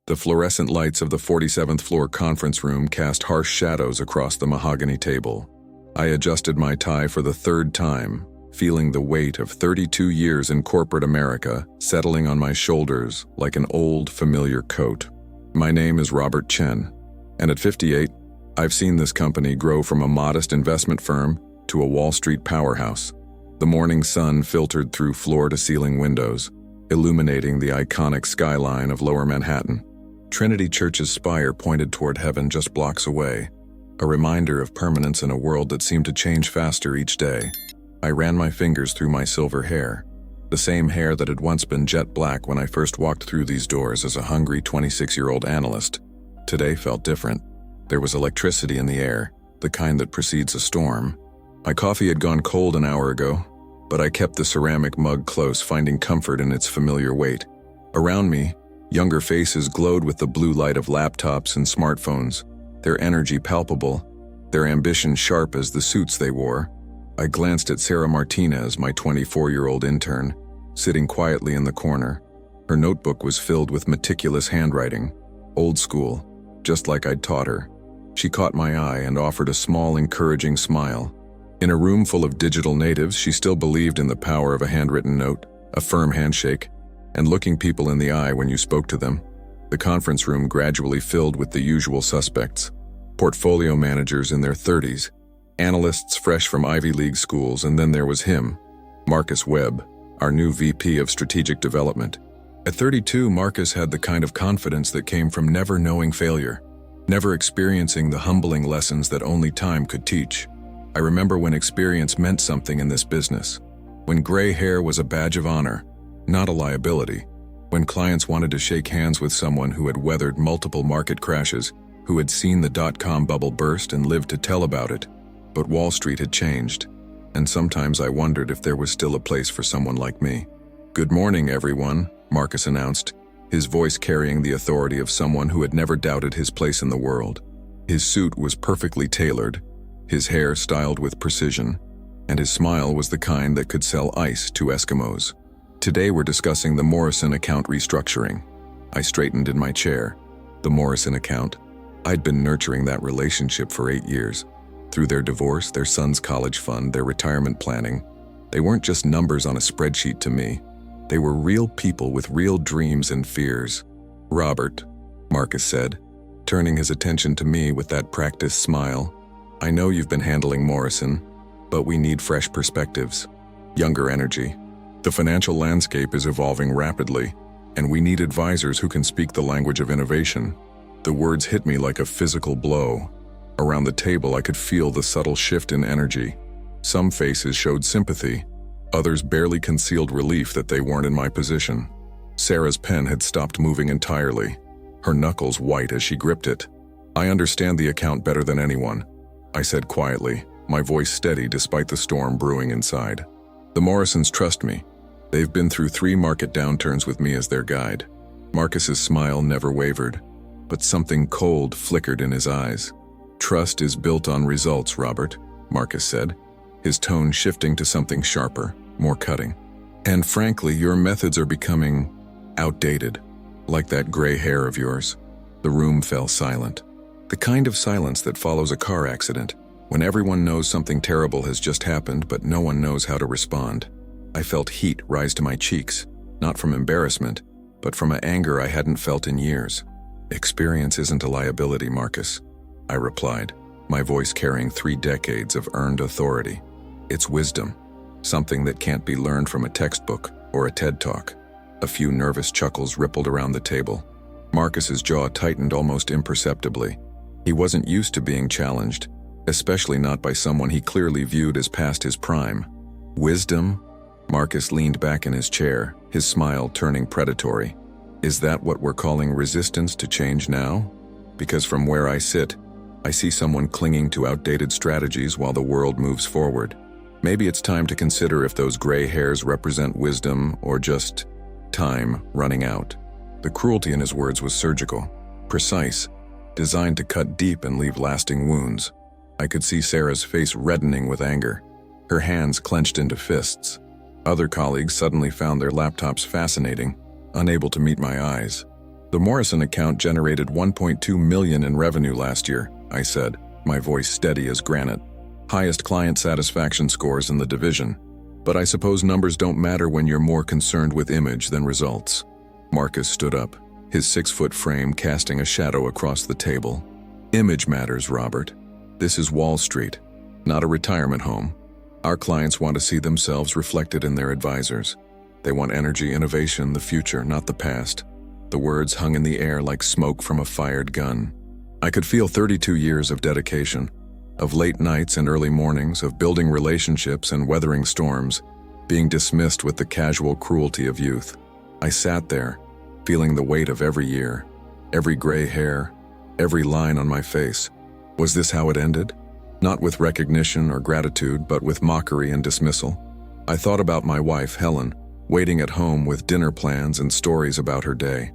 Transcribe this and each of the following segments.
The fluorescent lights of the 47th floor conference room cast harsh shadows across the mahogany table. I adjusted my tie for the third time, feeling the weight of 32 years in corporate America settling on my shoulders like an old, familiar coat. My name is Robert Chen, and at 58, I've seen this company grow from a modest investment firm to a Wall Street powerhouse. The morning sun filtered through floor-to-ceiling windows, illuminating the iconic skyline of Lower Manhattan. Trinity Church's spire pointed toward heaven just blocks away, a reminder of permanence in a world that seemed to change faster each day. I ran my fingers through my silver hair, the same hair that had once been jet black when I first walked through these doors as a hungry 26-year-old analyst. Today felt different. There was electricity in the air, the kind that precedes a storm. My coffee had gone cold an hour ago, but I kept the ceramic mug close, finding comfort in its familiar weight. Around me, younger faces glowed with the blue light of laptops and smartphones, their energy palpable, their ambition sharp as the suits they wore. I glanced at Sarah Martinez, my 24-year-old intern, sitting quietly in the corner. Her notebook was filled with meticulous handwriting, old school, just like I'd taught her. She caught my eye and offered a small, encouraging smile. In a room full of digital natives, she still believed in the power of a handwritten note, a firm handshake, and looking people in the eye when you spoke to them. The conference room gradually filled with the usual suspects: portfolio managers in their 30s, analysts fresh from Ivy League schools, and then there was him, Marcus Webb, our new VP of Strategic Development. At 32, Marcus had the kind of confidence that came from never knowing failure, never experiencing the humbling lessons that only time could teach. I remember when experience meant something in this business, when gray hair was a badge of honor, not a liability, when clients wanted to shake hands with someone who had weathered multiple market crashes, who had seen the dot-com bubble burst and lived to tell about it. But Wall Street had changed, and sometimes I wondered if there was still a place for someone like me. "Good morning, everyone," Marcus announced, his voice carrying the authority of someone who had never doubted his place in the world. His suit was perfectly tailored, his hair styled with precision, and his smile was the kind that could sell ice to Eskimos. "Today we're discussing the Morrison account restructuring." I straightened in my chair. The Morrison account. I'd been nurturing that relationship for 8 years. Through their divorce, their son's college fund, their retirement planning. They weren't just numbers on a spreadsheet to me. They were real people with real dreams and fears. "Robert," Marcus said, turning his attention to me with that practiced smile, "I know you've been handling Morrison, but we need fresh perspectives, younger energy. The financial landscape is evolving rapidly, and we need advisors who can speak the language of innovation." The words hit me like a physical blow. Around the table, I could feel the subtle shift in energy. Some faces showed sympathy, others barely concealed relief that they weren't in my position. Sarah's pen had stopped moving entirely, her knuckles white as she gripped it. "I understand the account better than anyone," I said quietly, my voice steady despite the storm brewing inside. "The Morrisons trust me. They've been through 3 market downturns with me as their guide." Marcus's smile never wavered, but something cold flickered in his eyes. "Trust is built on results, Robert," Marcus said, his tone shifting to something sharper, more cutting. "And frankly, your methods are becoming outdated, like that gray hair of yours." The room fell silent. The kind of silence that follows a car accident, when everyone knows something terrible has just happened but no one knows how to respond. I felt heat rise to my cheeks, not from embarrassment, but from an anger I hadn't felt in years. "Experience isn't a liability, Marcus," I replied, my voice carrying 3 decades of earned authority. "It's wisdom, something that can't be learned from a textbook or a TED Talk." A few nervous chuckles rippled around the table. Marcus's jaw tightened almost imperceptibly. He wasn't used to being challenged, especially not by someone he clearly viewed as past his prime. "Wisdom?" Marcus leaned back in his chair, his smile turning predatory. "Is that what we're calling resistance to change now? Because from where I sit, I see someone clinging to outdated strategies while the world moves forward. Maybe it's time to consider if those gray hairs represent wisdom or just time running out." The cruelty in his words was surgical, precise, designed to cut deep and leave lasting wounds. I could see Sarah's face reddening with anger, her hands clenched into fists. Other colleagues suddenly found their laptops fascinating, unable to meet my eyes. The Morrison account generated $1.2 million in revenue last year, I said, my voice steady as granite. Highest client satisfaction scores in the division. But I suppose numbers don't matter when you're more concerned with image than results. Marcus stood up, his 6-foot frame casting a shadow across the table. Image matters, Robert. This is Wall Street, not a retirement home. Our clients want to see themselves reflected in their advisors. They want energy, innovation, the future, not the past. The words hung in the air like smoke from a fired gun. I could feel 32 years of dedication, of late nights and early mornings, of building relationships and weathering storms, being dismissed with the casual cruelty of youth. I sat there, feeling the weight of every year, every gray hair, every line on my face. Was this how it ended? Not with recognition or gratitude, but with mockery and dismissal. I thought about my wife, Helen, waiting at home with dinner plans and stories about her day.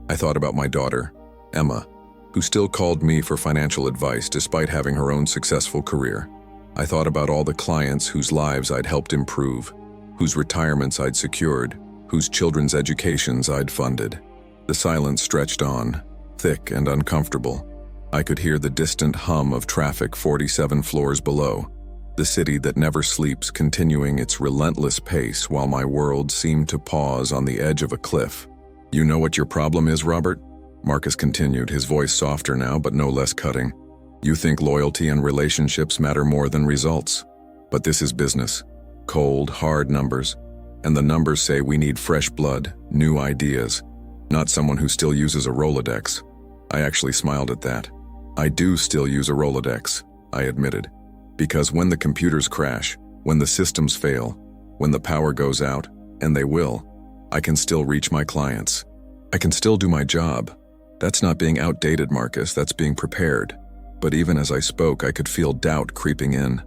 I thought about my daughter, Emma, who still called me for financial advice despite having her own successful career. I thought about all the clients whose lives I'd helped improve, whose retirements I'd secured, whose children's educations I'd funded. The silence stretched on, thick and uncomfortable. I could hear the distant hum of traffic 47 floors below, the city that never sleeps continuing its relentless pace while my world seemed to pause on the edge of a cliff. You know what your problem is, Robert? Marcus continued, his voice softer now but no less cutting. You think loyalty and relationships matter more than results. But this is business. Cold, hard numbers. And the numbers say we need fresh blood, new ideas, not someone who still uses a Rolodex. I actually smiled at that. I do still use a Rolodex, I admitted. Because when the computers crash, when the systems fail, when the power goes out, and they will, I can still reach my clients. I can still do my job. That's not being outdated, Marcus, that's being prepared. But even as I spoke, I could feel doubt creeping in.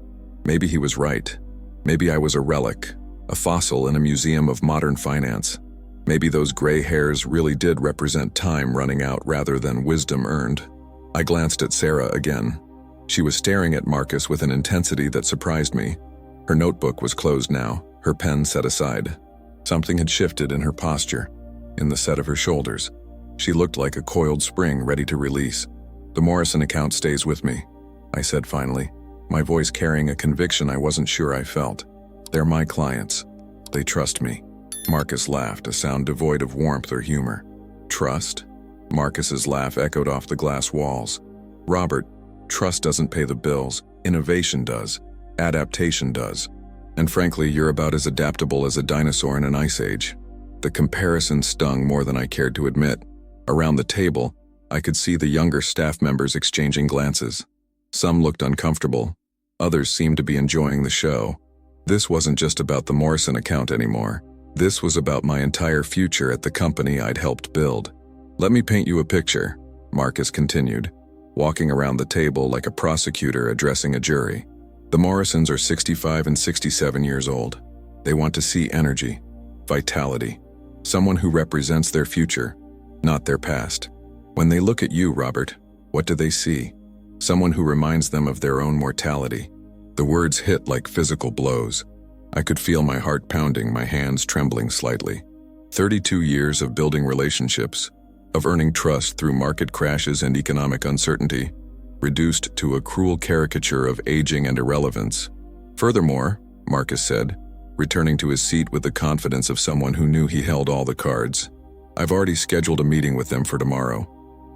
Maybe he was right. Maybe I was a relic, a fossil in a museum of modern finance. Maybe those gray hairs really did represent time running out rather than wisdom earned. I glanced at Sarah again. She was staring at Marcus with an intensity that surprised me. Her notebook was closed now, her pen set aside. Something had shifted in her posture, in the set of her shoulders. She looked like a coiled spring ready to release. The Morrison account stays with me, I said finally, my voice carrying a conviction I wasn't sure I felt. They're my clients. They trust me. Marcus laughed, a sound devoid of warmth or humor. Trust? Marcus's laugh echoed off the glass walls. Robert, trust doesn't pay the bills. Innovation does. Adaptation does. And frankly, you're about as adaptable as a dinosaur in an ice age. The comparison stung more than I cared to admit. Around the table, I could see the younger staff members exchanging glances. Some looked uncomfortable. Others seemed to be enjoying the show. This wasn't just about the Morrison account anymore. This was about my entire future at the company I'd helped build. Let me paint you a picture, Marcus continued, walking around the table like a prosecutor addressing a jury. The Morrisons are 65 and 67 years old. They want to see energy, vitality, someone who represents their future, not their past. When they look at you, Robert, what do they see? Someone who reminds them of their own mortality. The words hit like physical blows. I could feel my heart pounding, my hands trembling slightly. 32 years of building relationships, of earning trust through market crashes and economic uncertainty, reduced to a cruel caricature of aging and irrelevance. Furthermore, Marcus said, returning to his seat with the confidence of someone who knew he held all the cards. I've already scheduled a meeting with them for tomorrow.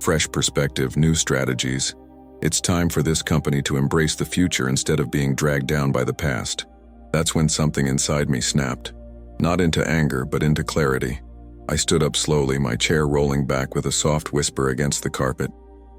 Fresh perspective, new strategies. It's time for this company to embrace the future instead of being dragged down by the past. That's when something inside me snapped. Not into anger, but into clarity. I stood up slowly, my chair rolling back with a soft whisper against the carpet.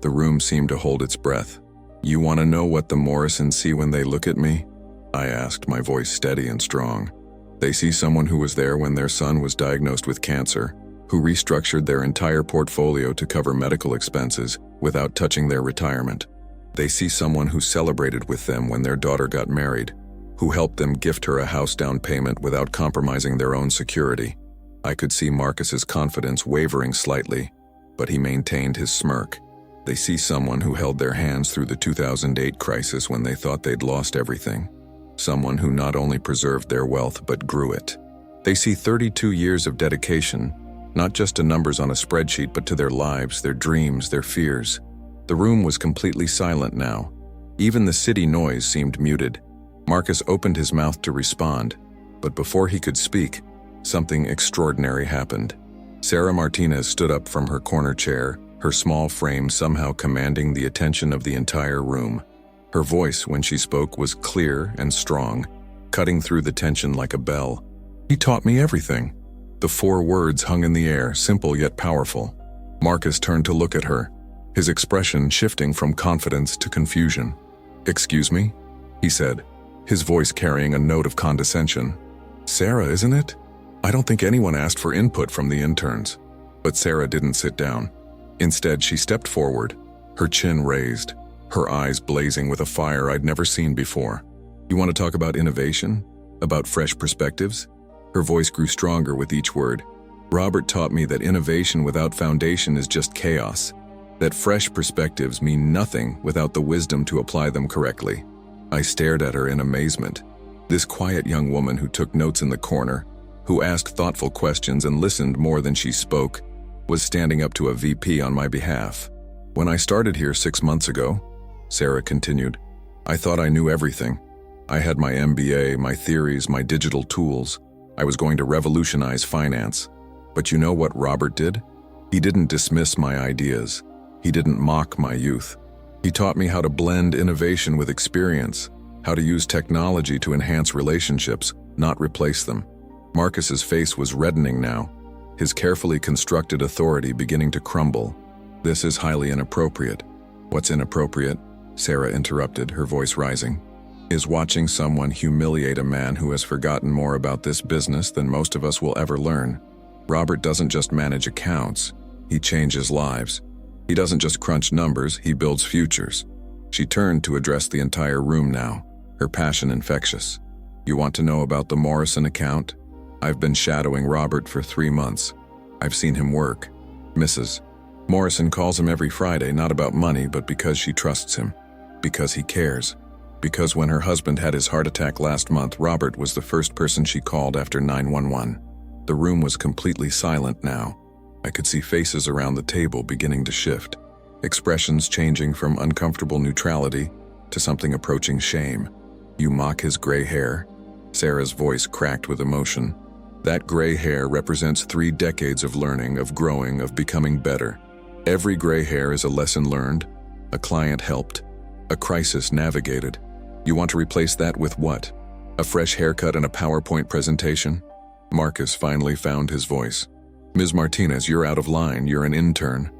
The room seemed to hold its breath. You want to know what the Morrisons see when they look at me? I asked, my voice steady and strong. They see someone who was there when their son was diagnosed with cancer, who restructured their entire portfolio to cover medical expenses without touching their retirement. They see someone who celebrated with them when their daughter got married, who helped them gift her a house down payment without compromising their own security. I could see Marcus's confidence wavering slightly, but he maintained his smirk. They see someone who held their hands through the 2008 crisis when they thought they'd lost everything. Someone who not only preserved their wealth but grew it. They see 32 years of dedication, Not just to numbers on a spreadsheet, but to their lives, their dreams, their fears. The room was completely silent now. Even the city noise seemed muted. Marcus opened his mouth to respond, but before he could speak, something extraordinary happened. Sarah Martinez stood up from her corner chair, her small frame somehow commanding the attention of the entire room. Her voice, when she spoke, was clear and strong, cutting through the tension like a bell. "He taught me everything." The 4 words hung in the air, simple yet powerful. Marcus turned to look at her, his expression shifting from confidence to confusion. "Excuse me?" he said, his voice carrying a note of condescension. "Sarah, isn't it? I don't think anyone asked for input from the interns." But Sarah didn't sit down. Instead, she stepped forward, her chin raised, her eyes blazing with a fire I'd never seen before. "You want to talk about innovation? About fresh perspectives?" Her voice grew stronger with each word. "Robert taught me that innovation without foundation is just chaos, that fresh perspectives mean nothing without the wisdom to apply them correctly." I stared at her in amazement. This quiet young woman who took notes in the corner, who asked thoughtful questions and listened more than she spoke, was standing up to a VP on my behalf. "When I started here 6 months ago," Sarah continued, "I thought I knew everything. I had my MBA, my theories, my digital tools. I was going to revolutionize finance. But you know what Robert did? He didn't dismiss my ideas. He didn't mock my youth. He taught me how to blend innovation with experience, how to use technology to enhance relationships, not replace them." Marcus's face was reddening now, his carefully constructed authority beginning to crumble. "This is highly inappropriate." "What's inappropriate?" Sarah interrupted, her voice rising. "Is watching someone humiliate a man who has forgotten more about this business than most of us will ever learn. Robert doesn't just manage accounts, he changes lives. He doesn't just crunch numbers, he builds futures." She turned to address the entire room now, her passion infectious. "You want to know about the Morrison account? I've been shadowing Robert for 3 months. I've seen him work. Mrs. Morrison calls him every Friday, not about money, but because she trusts him. Because he cares. Because when her husband had his heart attack last month, Robert was the first person she called after 911. The room was completely silent now. I could see faces around the table beginning to shift, expressions changing from uncomfortable neutrality to something approaching shame. "You mock his gray hair?" Sarah's voice cracked with emotion. "That gray hair represents 3 decades of learning, of growing, of becoming better. Every gray hair is a lesson learned, a client helped, a crisis navigated. You want to replace that with what? A fresh haircut and a PowerPoint presentation?" Marcus finally found his voice. "Ms. Martinez, you're out of line. You're an intern."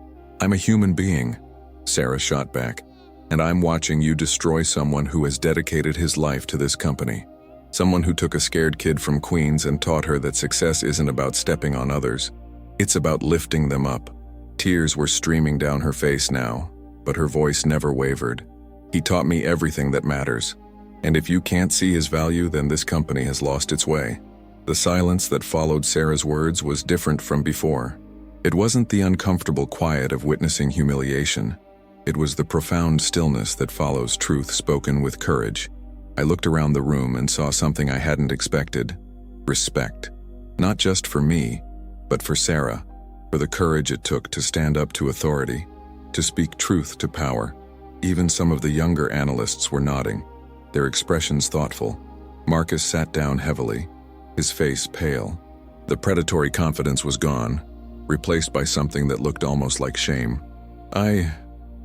"I'm a human being," Sarah shot back, "and I'm watching you destroy someone who has dedicated his life to this company. Someone who took a scared kid from Queens and taught her that success isn't about stepping on others. It's about lifting them up." Tears were streaming down her face now, but her voice never wavered. "He taught me everything that matters. And if you can't see his value, then this company has lost its way." The silence that followed Sarah's words was different from before. It wasn't the uncomfortable quiet of witnessing humiliation. It was the profound stillness that follows truth spoken with courage. I looked around the room and saw something I hadn't expected. Respect. Not just for me, but for Sarah, for the courage it took to stand up to authority, to speak truth to power. Even some of the younger analysts were nodding, their expressions thoughtful. Marcus sat down heavily, his face pale. The predatory confidence was gone, replaced by something that looked almost like shame.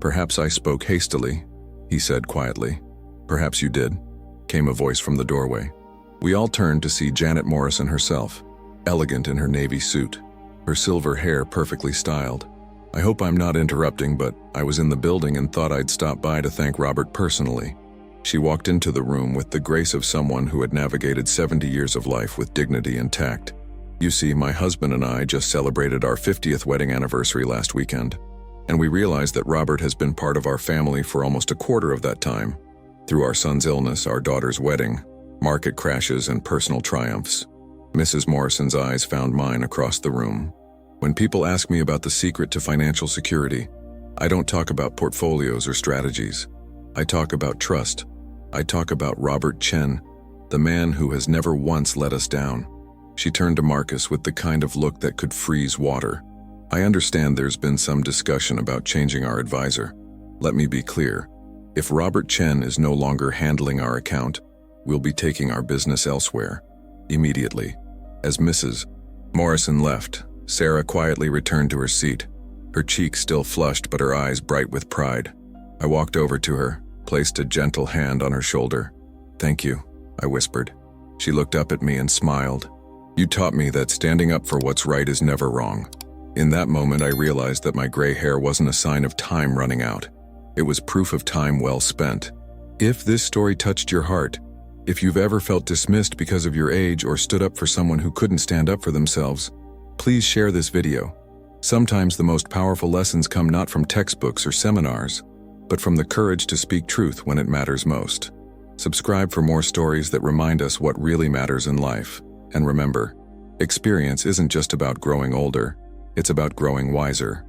Perhaps I spoke hastily," he said quietly. "Perhaps you did," came a voice from the doorway. We all turned to see Janet Morrison herself, elegant in her navy suit, her silver hair perfectly styled. "I hope I'm not interrupting, but I was in the building and thought I'd stop by to thank Robert personally." She walked into the room with the grace of someone who had navigated 70 years of life with dignity and tact. "You see, my husband and I just celebrated our 50th wedding anniversary last weekend, and we realized that Robert has been part of our family for almost a quarter of that time. Through our son's illness, our daughter's wedding, market crashes, and personal triumphs." Mrs. Morrison's eyes found mine across the room. "When people ask me about the secret to financial security, I don't talk about portfolios or strategies. I talk about trust. I talk about Robert Chen, the man who has never once let us down." She turned to Marcus with the kind of look that could freeze water. I understand there's been some discussion about changing our advisor. Let me be clear. If Robert Chen is no longer handling our account, we'll be taking our business elsewhere. Immediately. As Mrs. Morrison left, Sarah quietly returned to her seat, her cheeks still flushed but her eyes bright with pride. I walked over to her, placed a gentle hand on her shoulder. "Thank you," I whispered. She looked up at me and smiled. "You taught me that standing up for what's right is never wrong." In that moment, I realized that my gray hair wasn't a sign of time running out. It was proof of time well spent. If this story touched your heart, if you've ever felt dismissed because of your age or stood up for someone who couldn't stand up for themselves, please share this video. Sometimes the most powerful lessons come not from textbooks or seminars, but from the courage to speak truth when it matters most. Subscribe for more stories that remind us what really matters in life. And remember, experience isn't just about growing older, it's about growing wiser.